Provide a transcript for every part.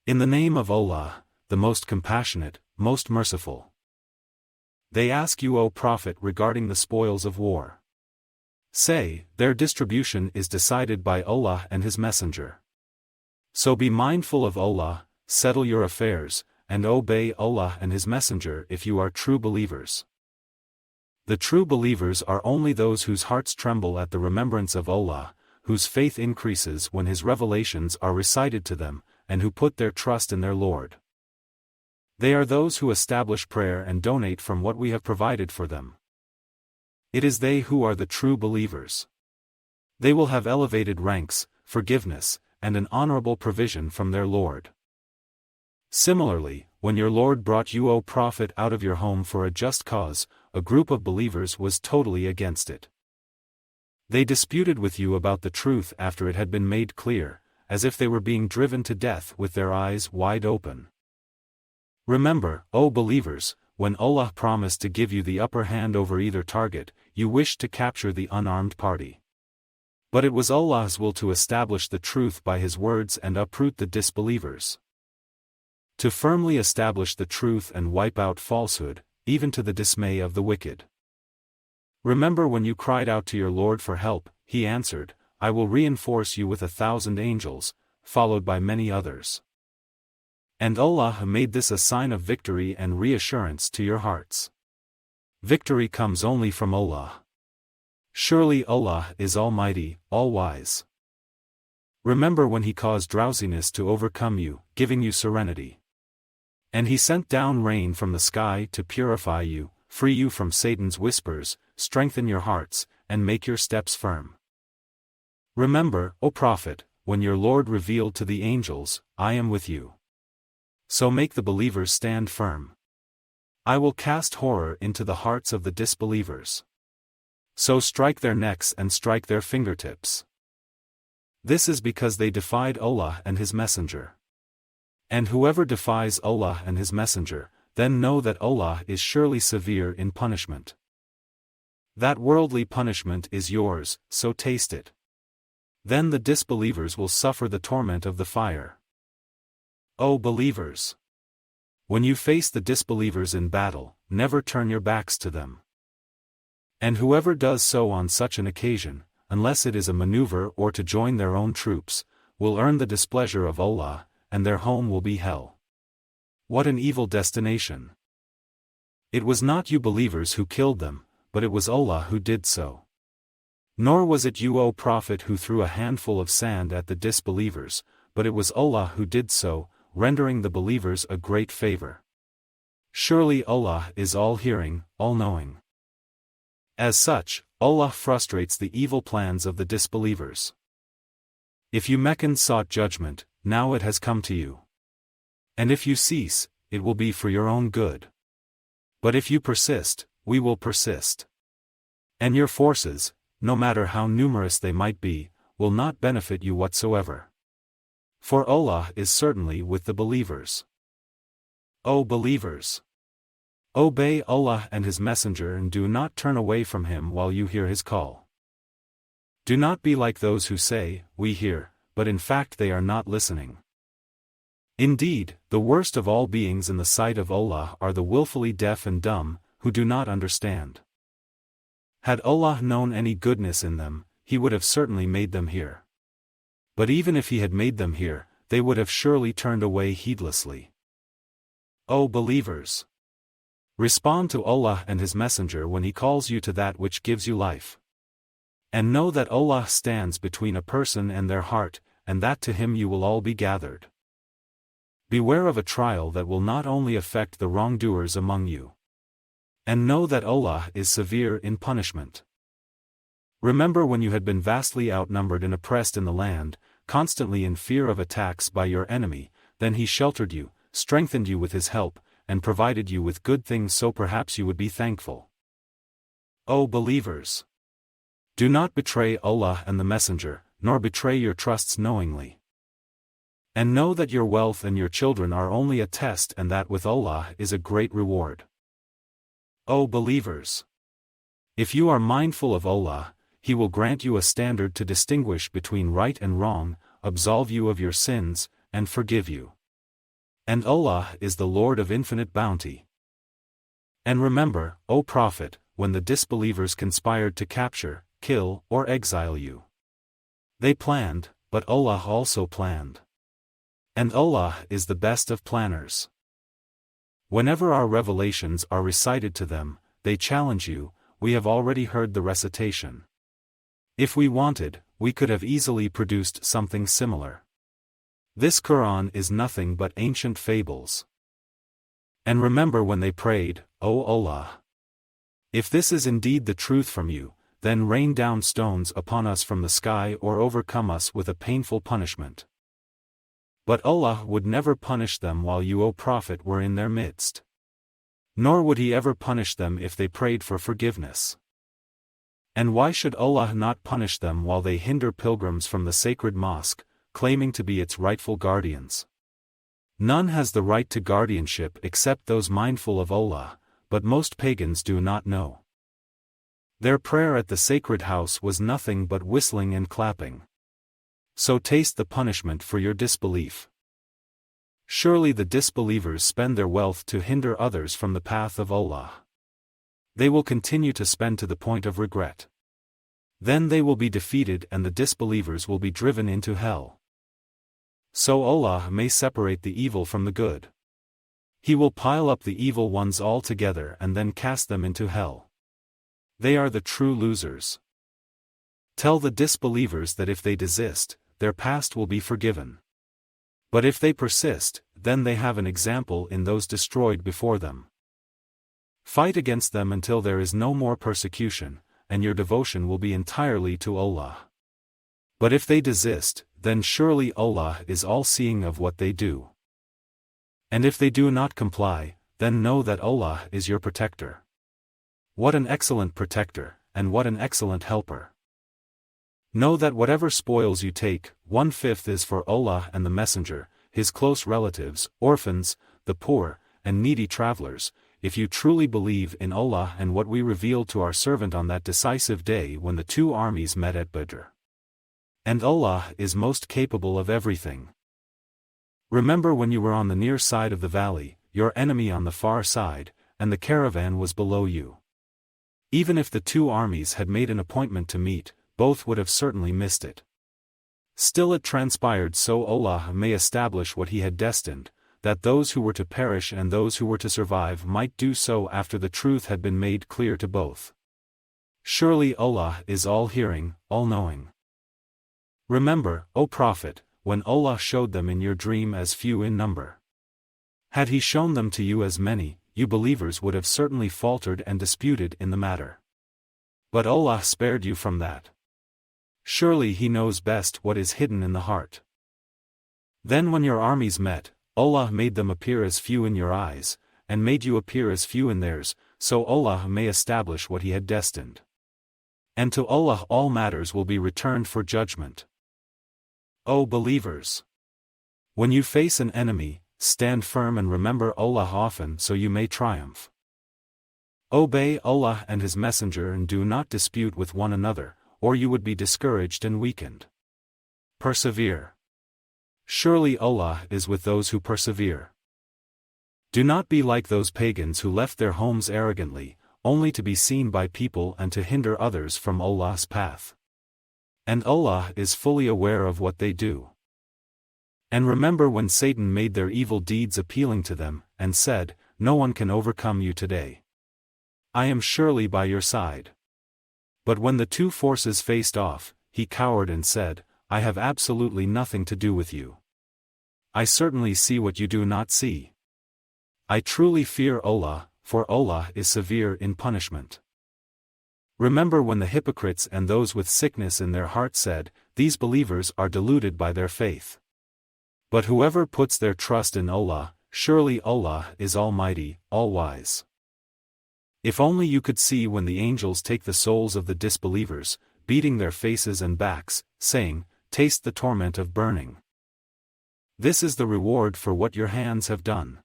In the name of Allah, the most compassionate, most merciful. They ask you, O Prophet, regarding the spoils of war. Say, their distribution is decided by Allah and His Messenger. So be mindful of Allah, settle your affairs, and obey Allah and His Messenger if you are true believers. The true believers are only those whose hearts tremble at the remembrance of Allah, whose faith increases when His revelations are recited to them, and who put their trust in their Lord. They are those who establish prayer and donate from what we have provided for them. It is they who are the true believers. They will have elevated ranks, forgiveness, and an honorable provision from their Lord. Similarly, when your Lord brought you, O Prophet, out of your home for a just cause, a group of believers was totally against it. They disputed with you about the truth after it had been made clear, as if they were being driven to death with their eyes wide open. Remember, O believers, when Allah promised to give you the upper hand over either target, you wished to capture the unarmed party. But it was Allah's will to establish the truth by His words and uproot the disbelievers. To firmly establish the truth and wipe out falsehood, even to the dismay of the wicked. Remember when you cried out to your Lord for help, He answered, I will reinforce you with 1,000 angels, followed by many others. And Allah made this a sign of victory and reassurance to your hearts. Victory comes only from Allah. Surely Allah is Almighty, All-Wise. Remember when He caused drowsiness to overcome you, giving you serenity. And He sent down rain from the sky to purify you, free you from Satan's whispers, strengthen your hearts, and make your steps firm. Remember, O Prophet, when your Lord revealed to the angels, I am with you. So make the believers stand firm. I will cast horror into the hearts of the disbelievers. So strike their necks and strike their fingertips. This is because they defied Allah and His Messenger. And whoever defies Allah and His Messenger, then know that Allah is surely severe in punishment. That worldly punishment is yours, so taste it. Then the disbelievers will suffer the torment of the fire. O believers! When you face the disbelievers in battle, never turn your backs to them. And whoever does so on such an occasion, unless it is a maneuver or to join their own troops, will earn the displeasure of Allah, and their home will be hell. What an evil destination! It was not you believers who killed them, but it was Allah who did so. Nor was it you, O Prophet, who threw a handful of sand at the disbelievers, but it was Allah who did so, rendering the believers a great favor. Surely Allah is all-hearing, all-knowing. As such, Allah frustrates the evil plans of the disbelievers. If you Meccans sought judgment, now it has come to you. And if you cease, it will be for your own good. But if you persist, we will persist. And your forces, no matter how numerous they might be, will not benefit you whatsoever. For Allah is certainly with the believers. O believers! Obey Allah and His Messenger and do not turn away from Him while you hear His call. Do not be like those who say, we hear, but in fact they are not listening. Indeed, the worst of all beings in the sight of Allah are the willfully deaf and dumb, who do not understand. Had Allah known any goodness in them, He would have certainly made them hear. But even if He had made them hear, they would have surely turned away heedlessly. O believers! Respond to Allah and His Messenger when He calls you to that which gives you life. And know that Allah stands between a person and their heart, and that to Him you will all be gathered. Beware of a trial that will not only affect the wrongdoers among you. And know that Allah is severe in punishment. Remember when you had been vastly outnumbered and oppressed in the land, constantly in fear of attacks by your enemy, then He sheltered you, strengthened you with His help, and provided you with good things, so perhaps you would be thankful. O believers! Do not betray Allah and the Messenger, nor betray your trusts knowingly. And know that your wealth and your children are only a test, and that with Allah is a great reward. O believers! If you are mindful of Allah, He will grant you a standard to distinguish between right and wrong, absolve you of your sins, and forgive you. And Allah is the Lord of infinite bounty. And remember, O Prophet, when the disbelievers conspired to capture, kill, or exile you. They planned, but Allah also planned. And Allah is the best of planners. Whenever our revelations are recited to them, they challenge you. We have already heard the recitation. If we wanted, we could have easily produced something similar. This Qur'an is nothing but ancient fables. And remember when they prayed, O Allah, if this is indeed the truth from you, then rain down stones upon us from the sky or overcome us with a painful punishment. But Allah would never punish them while you, O Prophet, were in their midst. Nor would He ever punish them if they prayed for forgiveness. And why should Allah not punish them while they hinder pilgrims from the sacred mosque, claiming to be its rightful guardians? None has the right to guardianship except those mindful of Allah, but most pagans do not know. Their prayer at the sacred house was nothing but whistling and clapping. So taste the punishment for your disbelief. Surely the disbelievers spend their wealth to hinder others from the path of Allah. They will continue to spend to the point of regret. Then they will be defeated and the disbelievers will be driven into hell. So Allah may separate the evil from the good. He will pile up the evil ones all together and then cast them into hell. They are the true losers. Tell the disbelievers that if they desist, their past will be forgiven. But if they persist, then they have an example in those destroyed before them. Fight against them until there is no more persecution, and your devotion will be entirely to Allah. But if they desist, then surely Allah is all-seeing of what they do. And if they do not comply, then know that Allah is your protector. What an excellent protector, and what an excellent helper. Know that whatever spoils you take, 1/5 is for Allah and the Messenger, His close relatives, orphans, the poor, and needy travelers, if you truly believe in Allah and what we revealed to our servant on that decisive day when the two armies met at Badr. And Allah is most capable of everything. Remember when you were on the near side of the valley, your enemy on the far side, and the caravan was below you. Even if the two armies had made an appointment to meet, both would have certainly missed it. Still it transpired so Allah may establish what He had destined, that those who were to perish and those who were to survive might do so after the truth had been made clear to both. Surely Allah is all-hearing, all-knowing. Remember, O Prophet, when Allah showed them in your dream as few in number. Had He shown them to you as many, you believers would have certainly faltered and disputed in the matter. But Allah spared you from that. Surely He knows best what is hidden in the heart. Then when your armies met, Allah made them appear as few in your eyes, and made you appear as few in theirs, so Allah may establish what He had destined. And to Allah all matters will be returned for judgment. O believers! When you face an enemy, stand firm and remember Allah often so you may triumph. Obey Allah and His Messenger and do not dispute with one another, or you would be discouraged and weakened. Persevere. Surely Allah is with those who persevere. Do not be like those pagans who left their homes arrogantly, only to be seen by people and to hinder others from Allah's path. And Allah is fully aware of what they do. And remember when Satan made their evil deeds appealing to them, and said, "No one can overcome you today. I am surely by your side." But when the two forces faced off, he cowered and said, "I have absolutely nothing to do with you. I certainly see what you do not see. I truly fear Allah, for Allah is severe in punishment." Remember when the hypocrites and those with sickness in their heart said, "These believers are deluded by their faith." But whoever puts their trust in Allah, surely Allah is Almighty, All-Wise. If only you could see when the angels take the souls of the disbelievers, beating their faces and backs, saying, "Taste the torment of burning. This is the reward for what your hands have done."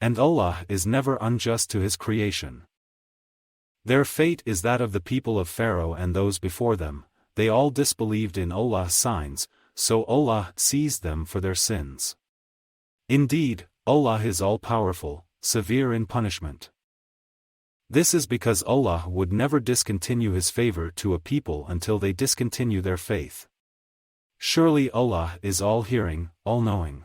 And Allah is never unjust to His creation. Their fate is that of the people of Pharaoh and those before them. They all disbelieved in Allah's signs, so Allah seized them for their sins. Indeed, Allah is all-powerful, severe in punishment. This is because Allah would never discontinue His favor to a people until they discontinue their faith. Surely Allah is all-hearing, all-knowing.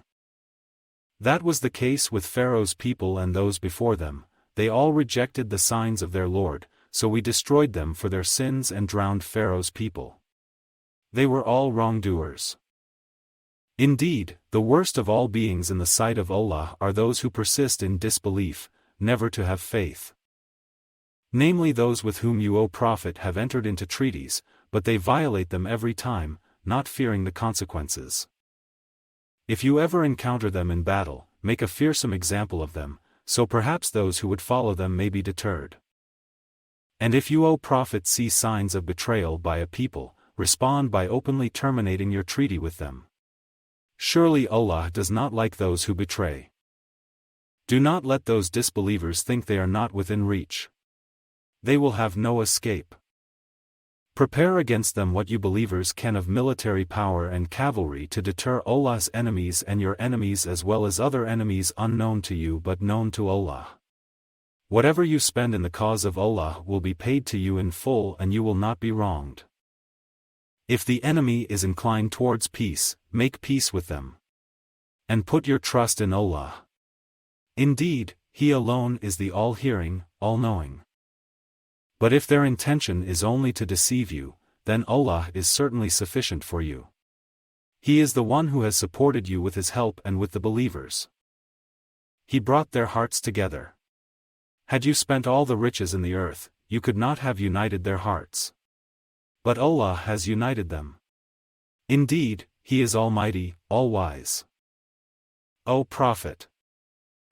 That was the case with Pharaoh's people and those before them. They all rejected the signs of their Lord, so we destroyed them for their sins and drowned Pharaoh's people. They were all wrongdoers. Indeed, the worst of all beings in the sight of Allah are those who persist in disbelief, never to have faith. Namely those with whom you, O Prophet, have entered into treaties, but they violate them every time, not fearing the consequences. If you ever encounter them in battle, make a fearsome example of them, so perhaps those who would follow them may be deterred. And if you, O Prophet, see signs of betrayal by a people, respond by openly terminating your treaty with them. Surely Allah does not like those who betray. Do not let those disbelievers think they are not within reach. They will have no escape. Prepare against them what you believers can of military power and cavalry to deter Allah's enemies and your enemies as well as other enemies unknown to you but known to Allah. Whatever you spend in the cause of Allah will be paid to you in full and you will not be wronged. If the enemy is inclined towards peace, make peace with them. And put your trust in Allah. Indeed, He alone is the all-hearing, all-knowing. But if their intention is only to deceive you, then Allah is certainly sufficient for you. He is the one who has supported you with His help and with the believers. He brought their hearts together. Had you spent all the riches in the earth, you could not have united their hearts. But Allah has united them. Indeed, He is Almighty, All-Wise. O Prophet!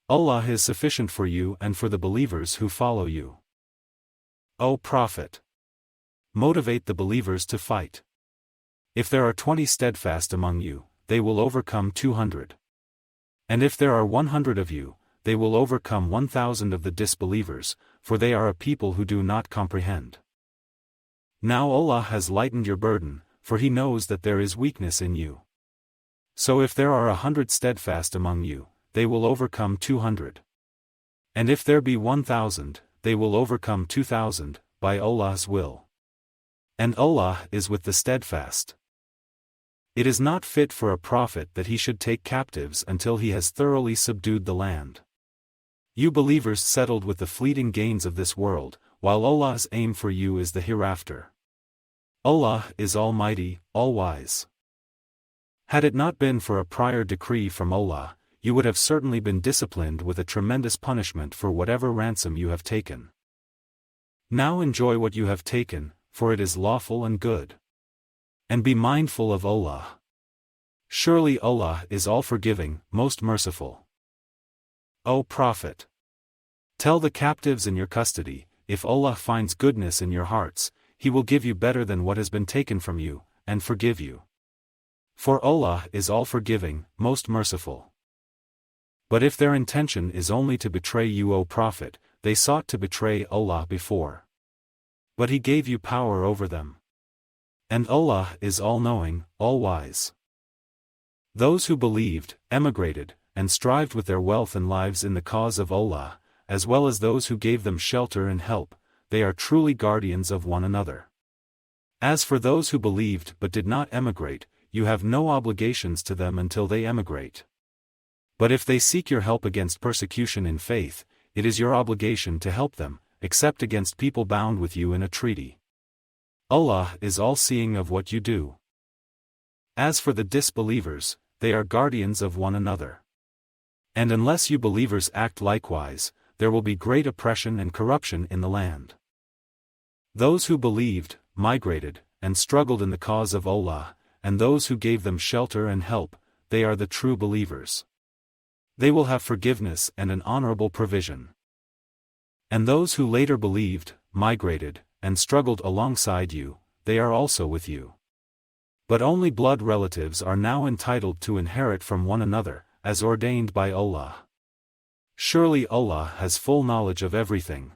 Allah is sufficient for you and for the believers who follow you. O Prophet! Motivate the believers to fight. If there are 20 steadfast among you, they will overcome 200. And if there are 100 of you, they will overcome 1,000 of the disbelievers, for they are a people who do not comprehend. Now Allah has lightened your burden, for He knows that there is weakness in you. So if there are 100 steadfast among you, they will overcome 200. And if there be 1,000, they will overcome 2,000, by Allah's will. And Allah is with the steadfast. It is not fit for a prophet that he should take captives until he has thoroughly subdued the land. You believers settled with the fleeting gains of this world, while Allah's aim for you is the hereafter. Allah is Almighty, All-Wise. Had it not been for a prior decree from Allah, you would have certainly been disciplined with a tremendous punishment for whatever ransom you have taken. Now enjoy what you have taken, for it is lawful and good. And be mindful of Allah. Surely Allah is all-forgiving, most merciful. O Prophet! Tell the captives in your custody, if Allah finds goodness in your hearts, He will give you better than what has been taken from you, and forgive you. For Allah is all-forgiving, most merciful. But if their intention is only to betray you, O Prophet, they sought to betray Allah before. But He gave you power over them. And Allah is all-knowing, all-wise. Those who believed, emigrated, and strived with their wealth and lives in the cause of Allah, as well as those who gave them shelter and help, they are truly guardians of one another. As for those who believed but did not emigrate, you have no obligations to them until they emigrate. But if they seek your help against persecution in faith, it is your obligation to help them, except against people bound with you in a treaty. Allah is all-seeing of what you do. As for the disbelievers, they are guardians of one another. And unless you believers act likewise, there will be great oppression and corruption in the land. Those who believed, migrated, and struggled in the cause of Allah, and those who gave them shelter and help, they are the true believers. They will have forgiveness and an honorable provision. And those who later believed, migrated, and struggled alongside you, they are also with you. But only blood relatives are now entitled to inherit from one another, as ordained by Allah. Surely Allah has full knowledge of everything.